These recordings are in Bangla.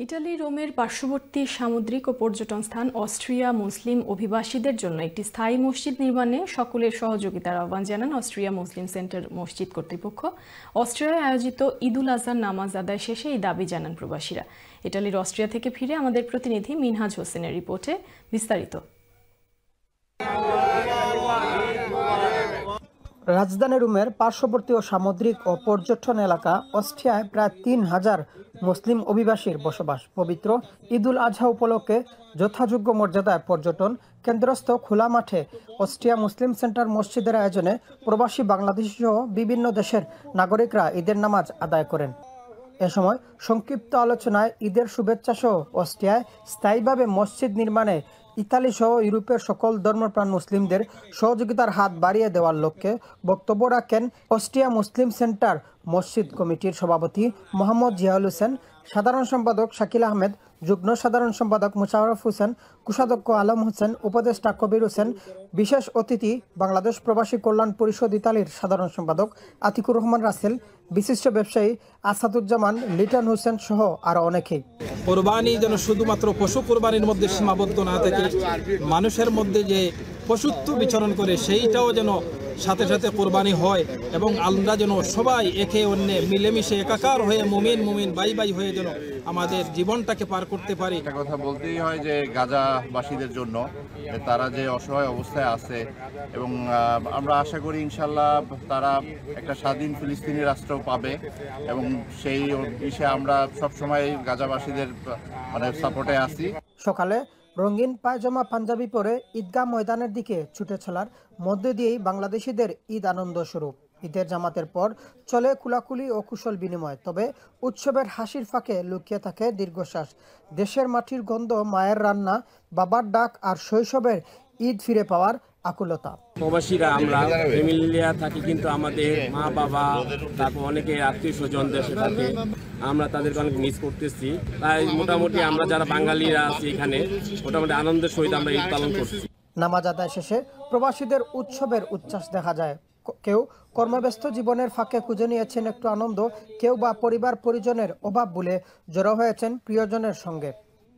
ইটালি রোমের পার্শ্ববর্তী সামুদ্রিক ও পর্যটন স্থান অস্ট্রিয়া মুসলিম অভিবাসীদের জন্য একটি স্থায়ী মসজিদ নির্মাণে সকলের সহযোগিতার আহ্বান জানান অস্ট্রিয়া মুসলিম সেন্টার মসজিদ কর্তৃপক্ষ। অস্ট্রিয়ায় আয়োজিত ঈদুল আজহার নামাজ আদায় শেষে এই দাবি জানান প্রবাসীরা। ইটালির অস্ট্রিয়া থেকে ফিরে আমাদের প্রতিনিধি মিনহাজ হোসেনের রিপোর্টে বিস্তারিত। রাজধানী রোমের পার্শ্ববর্তী ও সামুদ্রিক ও পর্যটন এলাকা অস্ট্রিয়ায় প্রায় ৩,০০০ মুসলিম অভিবাসীর বসবাস। পবিত্র ঈদুল আজহা উপলক্ষে যথাযোগ্য মর্যাদায় পর্যটন কেন্দ্রস্থ খোলা মাঠে অস্ট্রিয়া মুসলিম সেন্টার মসজিদের আয়োজনে প্রবাসী বাংলাদেশি সহ বিভিন্ন দেশের নাগরিকরা ঈদের নামাজ আদায় করেন। এ সময় সংক্ষিপ্ত আলোচনায় ঈদের শুভেচ্ছা সহ অস্ট্রিয়ায় স্থায়ীভাবে মসজিদ নির্মাণে ইতালি সহ ইউরোপের সকল ধর্মপ্রাণ মুসলিমদের সহযোগিতার হাত বাড়িয়ে দেওয়ার লক্ষ্যে বক্তব্য রাখেন অস্ট্রিয়া মুসলিম সেন্টার মসজিদ কমিটির সভাপতি মোহাম্মদ জিয়াউল হোসেন, সাধারণ সম্পাদক শাকিল আহমেদ, যুগ্ম সাধারণ সম্পাদক মুশাররফ হোসেন, কোষাধ্যক্ষ আলম হোসেন, উপদেষ্টা কবির হোসেন, বিশেষ অতিথি বাংলাদেশ প্রবাসী কল্যাণ পরিষদ ইতালির সাধারণ সম্পাদক আতিকুর রহমান রাসেল, বিশিষ্ট ব্যবসায়ী আসাদুজ্জামান, লিটন হোসেন সহ আরো অনেকেই। কোরবানি যেন শুধুমাত্র পশু কোরবানির মধ্যে সীমাবদ্ধ না থেকে মানুষের মধ্যে যে পশুত্ব বিচরণ করে সেইটাও যেন সাথে সাথে কোরবানি হয় এবং আমরা যেন সবাই একে অন্যে মিলেমিশে একাকার হয়ে মুমিন বাই বাই হয়ে যেন আমাদের জীবনটাকে পার করতে পারি। একটা কথা বলতেই হয় যে গাজাবাসীদের জন্য তারা যে অসহায় অবস্থায় আছে এবং আমরা আশা করি ইনশাল্লাহ তারা একটা স্বাধীন ফিলিস্তিনি রাষ্ট্র পাবে এবং সেই বিষয়ে আমরা সবসময় গাজাবাসীদের সাপোর্টে আছি। সকালে রঙিন পায়জামা পাঞ্জাবি পরে ঈদগাহ ময়দানের দিকে ছুটে চলার মধ্য দিয়েই বাংলাদেশিদের ঈদ আনন্দ শুরু। ঈদের জামাতের পর চলে কুলাকুলি ও কুশল বিনিময়, তবে উৎসবের হাসির ফাঁকে লুকিয়ে থাকে দীর্ঘশ্বাস। দেশের মাটির গন্ধ, মায়ের রান্না, বাবার ডাক আর শৈশবের ঈদ ফিরে পাওয়ার আকুলতা। প্রবাসীরা আমরা ফ্যামিলিয়া থাকি, কিন্তু আমাদের মা বাবা তারপর অনেকে আত্মীয় স্বজন দেশে থাকে, আমরা তাদেরকে অনেক মিস করতেছি। তাই মোটামুটি আমরা যারা বাঙালিরা আছি এখানে মোটামুটি আনন্দের সহিত আমরা ঈদ পালন করছি। নামাজ আদায় শেষে প্রবাসীদের উৎসবের উচ্ছ্বাস দেখা যায়। কেউ কর্মব্যস্ত জীবনের ফাঁকে খুঁজে নিয়েছেন একটু আনন্দ, কেউ বা পরিবার পরিজনের অভাব ভুলে জড়ো হয়েছেন প্রিয়জনের সঙ্গে।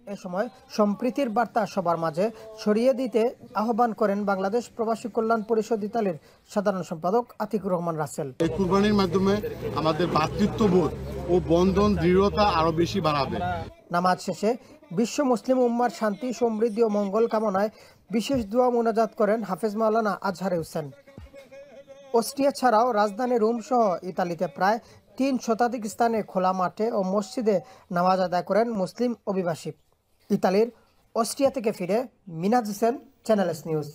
এ সময় সম্প্রীতির বার্তা সবার মাঝে ছড়িয়ে দিতে আহ্বান করেন বাংলাদেশ প্রবাসী কল্যাণ পরিষদ ইতালির সাধারণ সম্পাদক আতিকুর রহমান রাসেল। এই কুরবানির মাধ্যমে আমাদের ভ্রাতৃত্ববোধ ও বন্ধন দৃঢ়তা আরো বেশি বাড়াবে। নামাজ শেষে বিশ্ব মুসলিম উম্মার শান্তি, সমৃদ্ধি ও মঙ্গল কামনায় বিশেষ দোয়া মোনাজাত করেন হাফেজ মাওলানা আজহার হোসেন। অস্ট্রিয়া ছাড়াও রাজধানী রোম সহ ইতালিতে প্রায় ৩ শতাধিক স্থানে খোলা মাঠে ও মসজিদে নামাজ আদায় করেন মুসলিম অভিবাসী। ইতালির অস্ট্রিয়া থেকে ফিরে Minhaj Hossain, channel S news.